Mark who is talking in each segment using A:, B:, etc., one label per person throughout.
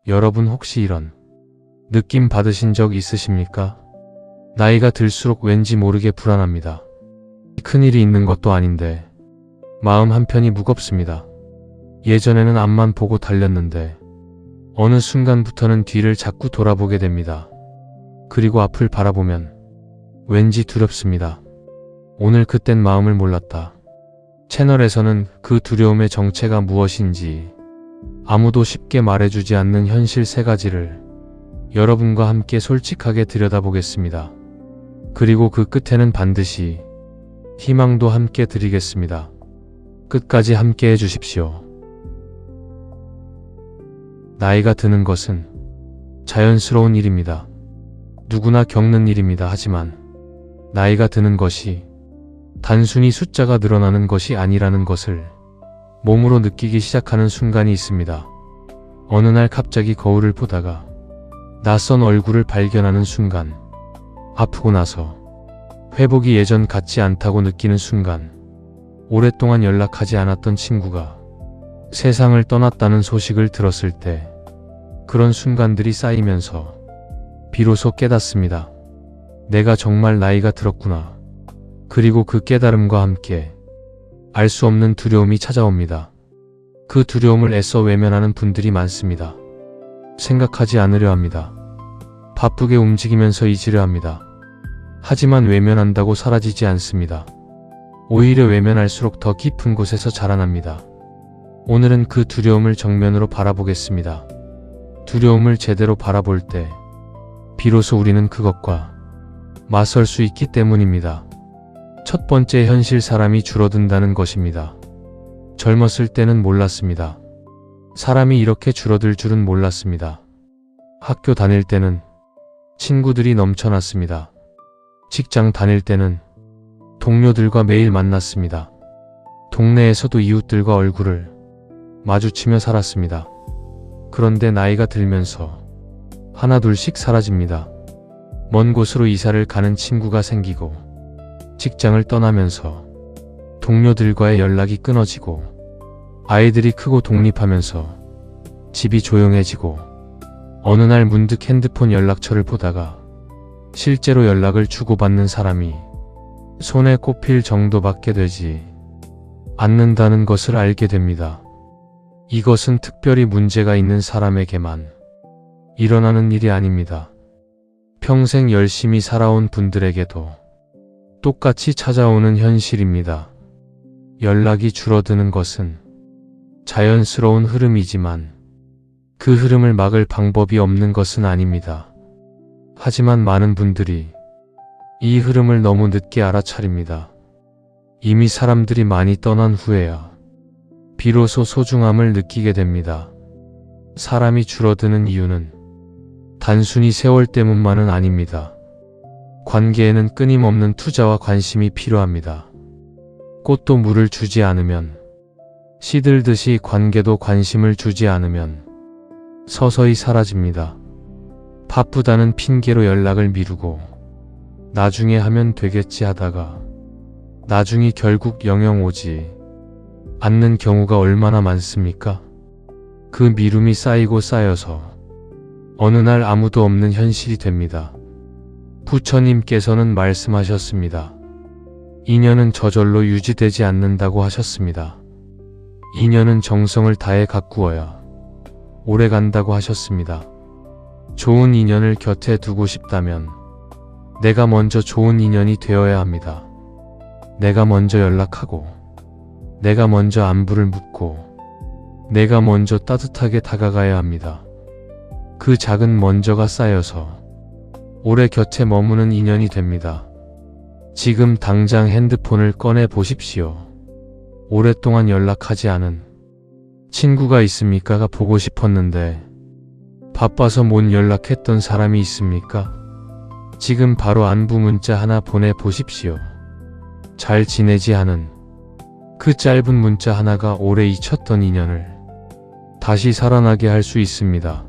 A: 여러분 혹시 이런 느낌 받으신 적 있으십니까? 나이가 들수록 왠지 모르게 불안합니다. 큰일이 있는 것도 아닌데 마음 한편이 무겁습니다. 예전에는 앞만 보고 달렸는데 어느 순간부터는 뒤를 자꾸 돌아보게 됩니다. 그리고 앞을 바라보면 왠지 두렵습니다. 오늘 그땐 마음을 몰랐다. 채널에서는 그 두려움의 정체가 무엇인지 아무도 쉽게 말해주지 않는 현실 3가지를 여러분과 함께 솔직하게 들여다보겠습니다. 그리고 그 끝에는 반드시 희망도 함께 드리겠습니다. 끝까지 함께 해주십시오. 나이가 드는 것은 자연스러운 일입니다. 누구나 겪는 일입니다. 하지만 나이가 드는 것이 단순히 숫자가 늘어나는 것이 아니라는 것을 몸으로 느끼기 시작하는 순간이 있습니다. 어느 날 갑자기 거울을 보다가 낯선 얼굴을 발견하는 순간, 아프고 나서 회복이 예전 같지 않다고 느끼는 순간, 오랫동안 연락하지 않았던 친구가 세상을 떠났다는 소식을 들었을 때 그런 순간들이 쌓이면서 비로소 깨닫습니다. 내가 정말 나이가 들었구나. 그리고 그 깨달음과 함께 알 수 없는 두려움이 찾아옵니다. 그 두려움을 애써 외면하는 분들이 많습니다. 생각하지 않으려 합니다. 바쁘게 움직이면서 잊으려 합니다. 하지만 외면한다고 사라지지 않습니다. 오히려 외면할수록 더 깊은 곳에서 자라납니다. 오늘은 그 두려움을 정면으로 바라보겠습니다. 두려움을 제대로 바라볼 때 비로소 우리는 그것과 맞설 수 있기 때문입니다. 첫 번째 현실, 사람이 줄어든다는 것입니다. 젊었을 때는 몰랐습니다. 사람이 이렇게 줄어들 줄은 몰랐습니다. 학교 다닐 때는 친구들이 넘쳐났습니다. 직장 다닐 때는 동료들과 매일 만났습니다. 동네에서도 이웃들과 얼굴을 마주치며 살았습니다. 그런데 나이가 들면서 하나둘씩 사라집니다. 먼 곳으로 이사를 가는 친구가 생기고 직장을 떠나면서 동료들과의 연락이 끊어지고 아이들이 크고 독립하면서 집이 조용해지고 어느 날 문득 핸드폰 연락처를 보다가 실제로 연락을 주고받는 사람이 손에 꼽힐 정도밖에 되지 않는다는 것을 알게 됩니다. 이것은 특별히 문제가 있는 사람에게만 일어나는 일이 아닙니다. 평생 열심히 살아온 분들에게도 똑같이 찾아오는 현실입니다. 연락이 줄어드는 것은 자연스러운 흐름이지만 그 흐름을 막을 방법이 없는 것은 아닙니다. 하지만 많은 분들이 이 흐름을 너무 늦게 알아차립니다. 이미 사람들이 많이 떠난 후에야 비로소 소중함을 느끼게 됩니다. 사람이 줄어드는 이유는 단순히 세월 때문만은 아닙니다. 관계에는 끊임없는 투자와 관심이 필요합니다. 꽃도 물을 주지 않으면 시들듯이 관계도 관심을 주지 않으면 서서히 사라집니다. 바쁘다는 핑계로 연락을 미루고 나중에 하면 되겠지 하다가 나중이 결국 영영 오지 않는 경우가 얼마나 많습니까? 그 미움이 쌓이고 쌓여서 어느 날 아무도 없는 현실이 됩니다. 부처님께서는 말씀하셨습니다. 인연은 저절로 유지되지 않는다고 하셨습니다. 인연은 정성을 다해 가꾸어야 오래 간다고 하셨습니다. 좋은 인연을 곁에 두고 싶다면 내가 먼저 좋은 인연이 되어야 합니다. 내가 먼저 연락하고 내가 먼저 안부를 묻고 내가 먼저 따뜻하게 다가가야 합니다. 그 작은 먼저가 쌓여서 오래 곁에 머무는 인연이 됩니다. 지금 당장 핸드폰을 꺼내 보십시오. 오랫동안 연락하지 않은 친구가 있습니까? 보고 싶었는데 바빠서 못 연락했던 사람이 있습니까? 지금 바로 안부 문자 하나 보내보십시오. 잘 지내지 하는 그 짧은 문자 하나가 오래 잊혔던 인연을 다시 살아나게 할 수 있습니다.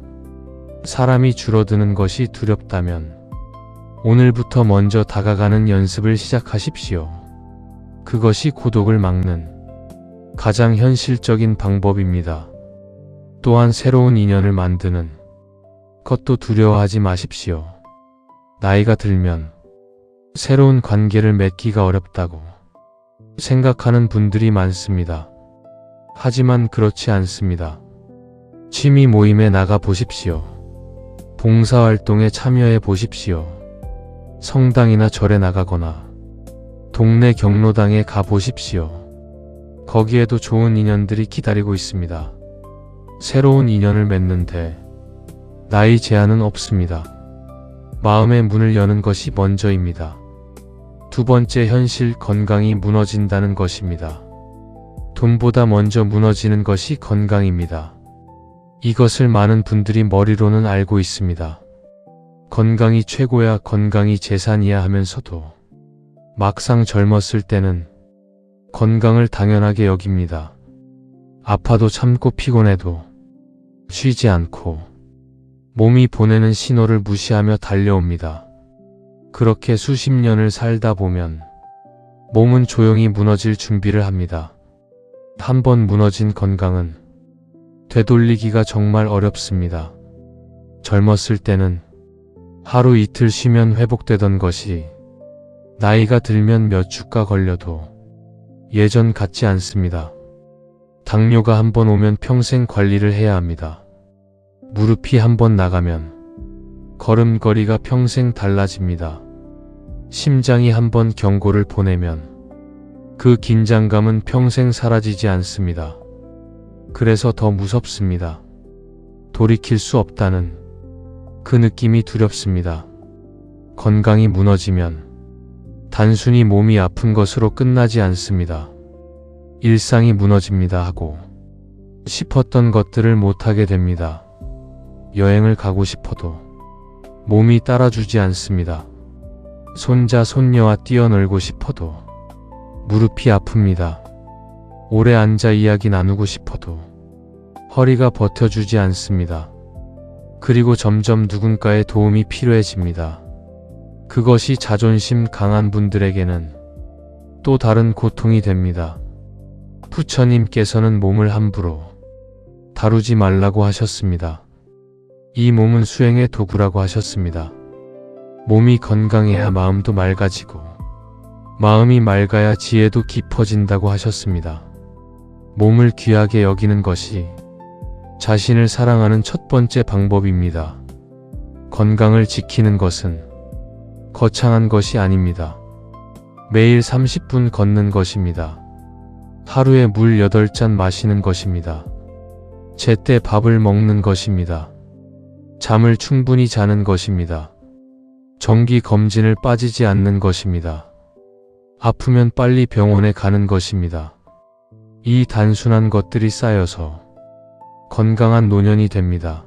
A: 사람이 줄어드는 것이 두렵다면 오늘부터 먼저 다가가는 연습을 시작하십시오. 그것이 고독을 막는 가장 현실적인 방법입니다. 또한 새로운 인연을 만드는 그것도 두려워하지 마십시오. 나이가 들면 새로운 관계를 맺기가 어렵다고 생각하는 분들이 많습니다. 하지만 그렇지 않습니다. 취미 모임에 나가 보십시오. 봉사활동에 참여해 보십시오. 성당이나 절에 나가거나 동네 경로당에 가 보십시오. 거기에도 좋은 인연들이 기다리고 있습니다. 새로운 인연을 맺는데 나이 제한은 없습니다. 마음의 문을 여는 것이 먼저입니다. 두 번째, 현실 건강이 무너진다는 것입니다. 돈보다 먼저 무너지는 것이 건강입니다. 이것을 많은 분들이 머리로는 알고 있습니다. 건강이 최고야, 건강이 재산이야 하면서도 막상 젊었을 때는 건강을 당연하게 여깁니다. 아파도 참고 피곤해도 쉬지 않고 몸이 보내는 신호를 무시하며 달려옵니다. 그렇게 수십 년을 살다 보면 몸은 조용히 무너질 준비를 합니다. 한 번 무너진 건강은 되돌리기가 정말 어렵습니다. 젊었을 때는 하루 이틀 쉬면 회복되던 것이 나이가 들면 몇 주가 걸려도 예전 같지 않습니다. 당뇨가 한 번 오면 평생 관리를 해야 합니다. 무릎이 한 번 나가면 걸음걸이가 평생 달라집니다. 심장이 한 번 경고를 보내면 그 긴장감은 평생 사라지지 않습니다. 그래서 더 무섭습니다. 돌이킬 수 없다는 그 느낌이 두렵습니다. 건강이 무너지면 단순히 몸이 아픈 것으로 끝나지 않습니다. 일상이 무너집니다 하고 싶었던 것들을 못하게 됩니다. 여행을 가고 싶어도 몸이 따라주지 않습니다. 손자, 손녀와 뛰어놀고 싶어도 무릎이 아픕니다. 오래 앉아 이야기 나누고 싶어도 허리가 버텨주지 않습니다. 그리고 점점 누군가의 도움이 필요해집니다. 그것이 자존심 강한 분들에게는 또 다른 고통이 됩니다. 부처님께서는 몸을 함부로 다루지 말라고 하셨습니다. 이 몸은 수행의 도구라고 하셨습니다. 몸이 건강해야 마음도 맑아지고 마음이 맑아야 지혜도 깊어진다고 하셨습니다. 몸을 귀하게 여기는 것이 자신을 사랑하는 첫 번째 방법입니다. 건강을 지키는 것은 거창한 것이 아닙니다. 매일 30분 걷는 것입니다. 하루에 물 8잔 마시는 것입니다. 제때 밥을 먹는 것입니다. 잠을 충분히 자는 것입니다. 정기 검진을 빠지지 않는 것입니다. 아프면 빨리 병원에 가는 것입니다. 이 단순한 것들이 쌓여서 건강한 노년이 됩니다.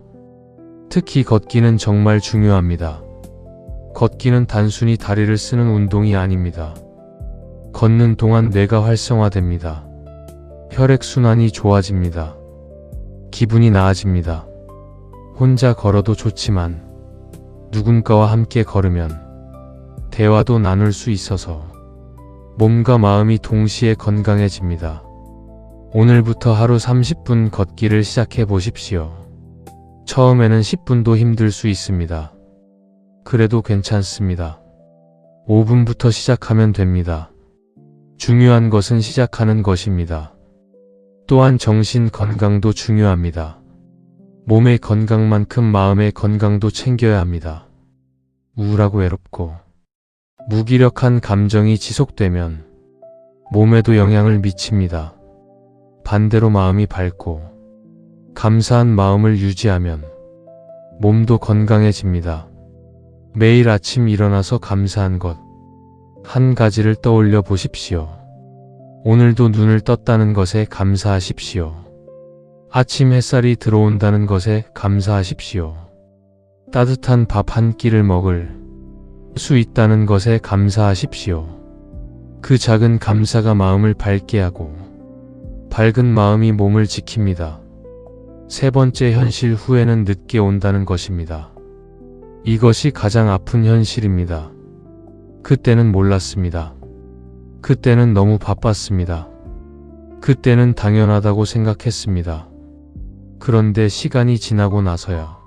A: 특히 걷기는 정말 중요합니다. 걷기는 단순히 다리를 쓰는 운동이 아닙니다. 걷는 동안 뇌가 활성화됩니다. 혈액순환이 좋아집니다. 기분이 나아집니다. 혼자 걸어도 좋지만 누군가와 함께 걸으면 대화도 나눌 수 있어서 몸과 마음이 동시에 건강해집니다. 오늘부터 하루 30분 걷기를 시작해 보십시오. 처음에는 10분도 힘들 수 있습니다. 그래도 괜찮습니다. 5분부터 시작하면 됩니다. 중요한 것은 시작하는 것입니다. 또한 정신 건강도 중요합니다. 몸의 건강만큼 마음의 건강도 챙겨야 합니다. 우울하고 외롭고 무기력한 감정이 지속되면 몸에도 영향을 미칩니다. 반대로 마음이 밝고 감사한 마음을 유지하면 몸도 건강해집니다. 매일 아침 일어나서 감사한 것 한 가지를 떠올려 보십시오. 오늘도 눈을 떴다는 것에 감사하십시오. 아침 햇살이 들어온다는 것에 감사하십시오. 따뜻한 밥 한 끼를 먹을 수 있다는 것에 감사하십시오. 그 작은 감사가 마음을 밝게 하고 밝은 마음이 몸을 지킵니다. 세 번째, 현실 후회는 늦게 온다는 것입니다. 이것이 가장 아픈 현실입니다. 그때는 몰랐습니다. 그때는 너무 바빴습니다. 그때는 당연하다고 생각했습니다. 그런데 시간이 지나고 나서야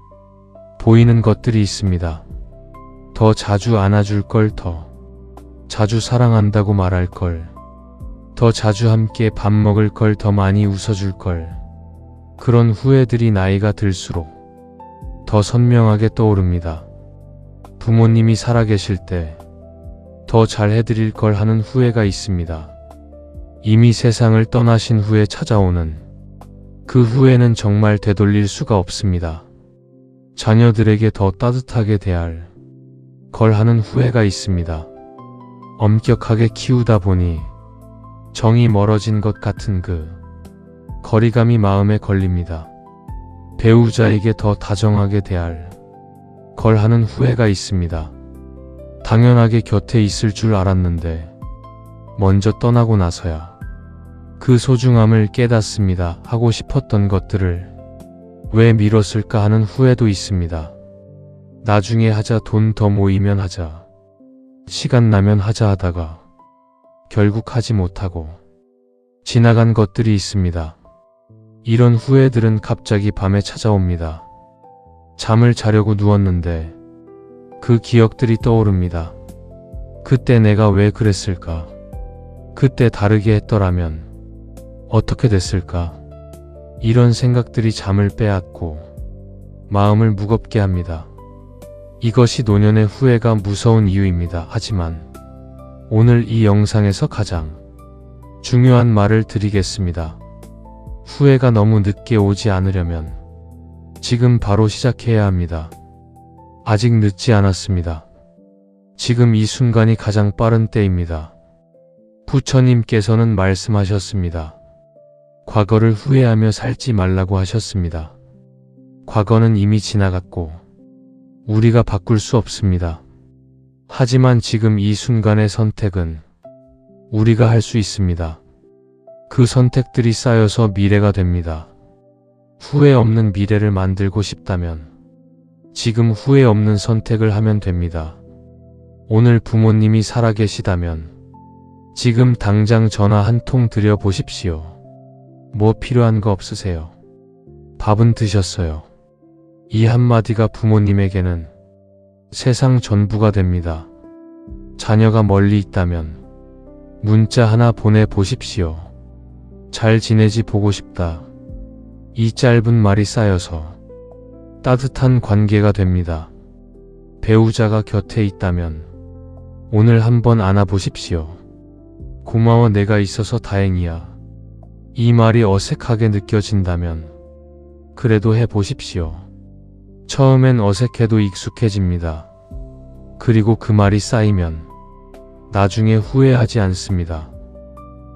A: 보이는 것들이 있습니다. 더 자주 안아줄 걸, 더 자주 사랑한다고 말할 걸, 더 자주 함께 밥 먹을 걸, 더 많이 웃어줄 걸. 그런 후회들이 나이가 들수록 더 선명하게 떠오릅니다. 부모님이 살아계실 때 더 잘해드릴 걸 하는 후회가 있습니다. 이미 세상을 떠나신 후에 찾아오는 그 후회는 정말 되돌릴 수가 없습니다. 자녀들에게 더 따뜻하게 대할 걸 하는 후회가 있습니다. 엄격하게 키우다 보니 정이 멀어진 것 같은 그 거리감이 마음에 걸립니다. 배우자에게 더 다정하게 대할 걸 하는 후회가 있습니다. 당연하게 곁에 있을 줄 알았는데 먼저 떠나고 나서야 그 소중함을 깨닫습니다. 하고 싶었던 것들을 왜 미뤘을까 하는 후회도 있습니다. 나중에 하자, 돈 더 모이면 하자, 시간 나면 하자 하다가 결국 하지 못하고 지나간 것들이 있습니다. 이런 후회들은 갑자기 밤에 찾아옵니다. 잠을 자려고 누웠는데 그 기억들이 떠오릅니다. 그때 내가 왜 그랬을까? 그때 다르게 했더라면 어떻게 됐을까? 이런 생각들이 잠을 빼앗고 마음을 무겁게 합니다. 이것이 노년의 후회가 무서운 이유입니다. 하지만 오늘 이 영상에서 가장 중요한 말을 드리겠습니다. 후회가 너무 늦게 오지 않으려면 지금 바로 시작해야 합니다. 아직 늦지 않았습니다. 지금 이 순간이 가장 빠른 때입니다. 부처님께서는 말씀하셨습니다. 과거를 후회하며 살지 말라고 하셨습니다. 과거는 이미 지나갔고 우리가 바꿀 수 없습니다. 하지만 지금 이 순간의 선택은 우리가 할 수 있습니다. 그 선택들이 쌓여서 미래가 됩니다. 후회 없는 미래를 만들고 싶다면 지금 후회 없는 선택을 하면 됩니다. 오늘 부모님이 살아계시다면 지금 당장 전화 한 통 드려 보십시오. 뭐 필요한 거 없으세요? 밥은 드셨어요? 이 한마디가 부모님에게는 세상 전부가 됩니다. 자녀가 멀리 있다면 문자 하나 보내보십시오. 잘 지내지 보고 싶다. 이 짧은 말이 쌓여서 따뜻한 관계가 됩니다. 배우자가 곁에 있다면 오늘 한번 안아보십시오. 고마워, 내가 있어서 다행이야. 이 말이 어색하게 느껴진다면 그래도 해보십시오. 처음엔 어색해도 익숙해집니다. 그리고 그 말이 쌓이면 나중에 후회하지 않습니다.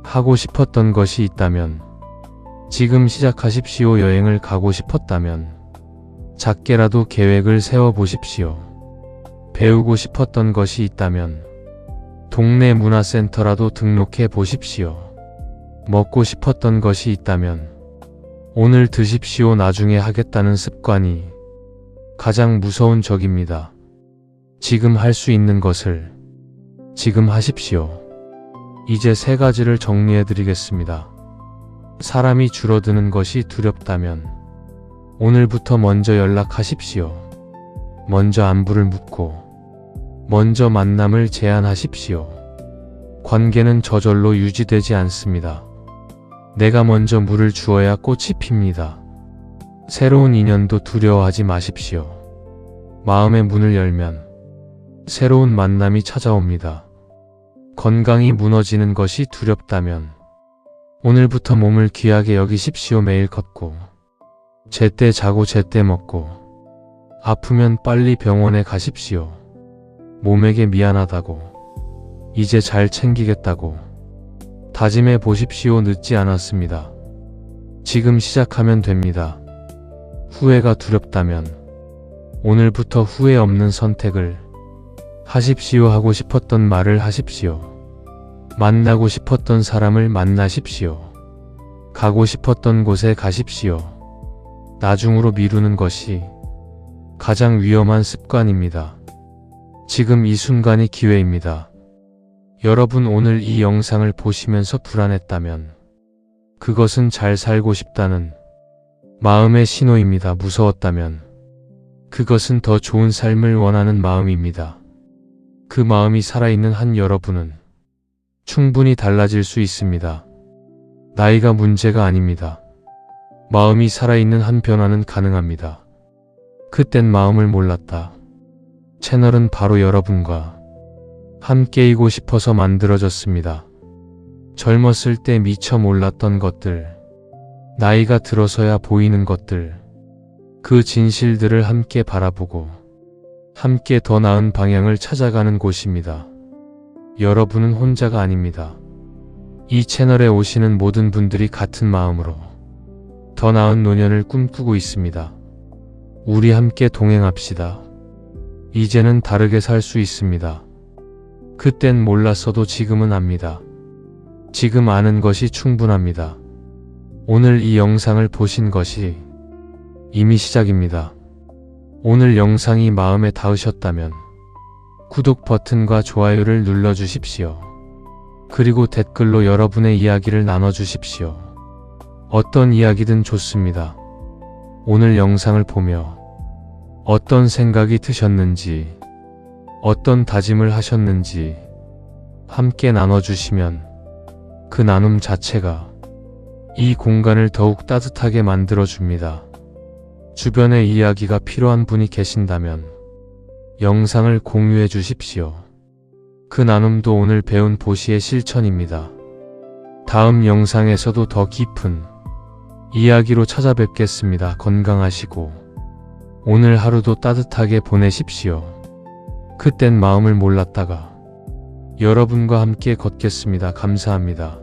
A: 하고 싶었던 것이 있다면 지금 시작하십시오. 여행을 가고 싶었다면 작게라도 계획을 세워보십시오. 배우고 싶었던 것이 있다면 동네 문화센터라도 등록해 보십시오. 먹고 싶었던 것이 있다면 오늘 드십시오. 나중에 하겠다는 습관이 가장 무서운 적입니다. 지금 할 수 있는 것을 지금 하십시오. 이제 3가지를 정리해 드리겠습니다. 사람이 줄어드는 것이 두렵다면 오늘부터 먼저 연락하십시오. 먼저 안부를 묻고 먼저 만남을 제안하십시오. 관계는 저절로 유지되지 않습니다. 내가 먼저 물을 주어야 꽃이 핍니다. 새로운 인연도 두려워하지 마십시오. 마음의 문을 열면 새로운 만남이 찾아옵니다. 건강이 무너지는 것이 두렵다면 오늘부터 몸을 귀하게 여기십시오. 매일 걷고 제때 자고 제때 먹고 아프면 빨리 병원에 가십시오. 몸에게 미안하다고 이제 잘 챙기겠다고 다짐해 보십시오. 늦지 않았습니다. 지금 시작하면 됩니다. 후회가 두렵다면 오늘부터 후회 없는 선택을 하십시오. 하고 싶었던 말을 하십시오. 만나고 싶었던 사람을 만나십시오. 가고 싶었던 곳에 가십시오. 나중으로 미루는 것이 가장 위험한 습관입니다. 지금 이 순간이 기회입니다. 여러분, 오늘 이 영상을 보시면서 불안했다면 그것은 잘 살고 싶다는 마음의 신호입니다. 무서웠다면 그것은 더 좋은 삶을 원하는 마음입니다. 그 마음이 살아있는 한 여러분은 충분히 달라질 수 있습니다. 나이가 문제가 아닙니다. 마음이 살아있는 한 변화는 가능합니다. 그땐 마음을 몰랐다. 채널은 바로 여러분과 함께이고 싶어서 만들어졌습니다. 젊었을 때 미처 몰랐던 것들, 나이가 들어서야 보이는 것들, 그 진실들을 함께 바라보고 함께 더 나은 방향을 찾아가는 곳입니다. 여러분은 혼자가 아닙니다. 이 채널에 오시는 모든 분들이 같은 마음으로 더 나은 노년을 꿈꾸고 있습니다. 우리 함께 동행합시다. 이제는 다르게 살 수 있습니다. 그땐 몰랐어도 지금은 압니다. 지금 아는 것이 충분합니다. 오늘 이 영상을 보신 것이 이미 시작입니다. 오늘 영상이 마음에 닿으셨다면 구독 버튼과 좋아요를 눌러주십시오. 그리고 댓글로 여러분의 이야기를 나눠주십시오. 어떤 이야기든 좋습니다. 오늘 영상을 보며 어떤 생각이 드셨는지, 어떤 다짐을 하셨는지 함께 나눠주시면 그 나눔 자체가 이 공간을 더욱 따뜻하게 만들어줍니다. 주변에 이야기가 필요한 분이 계신다면 영상을 공유해 주십시오. 그 나눔도 오늘 배운 보시의 실천입니다. 다음 영상에서도 더 깊은 이야기로 찾아뵙겠습니다. 건강하시고 오늘 하루도 따뜻하게 보내십시오. 그땐 마음을 몰랐다가 여러분과 함께 걷겠습니다. 감사합니다.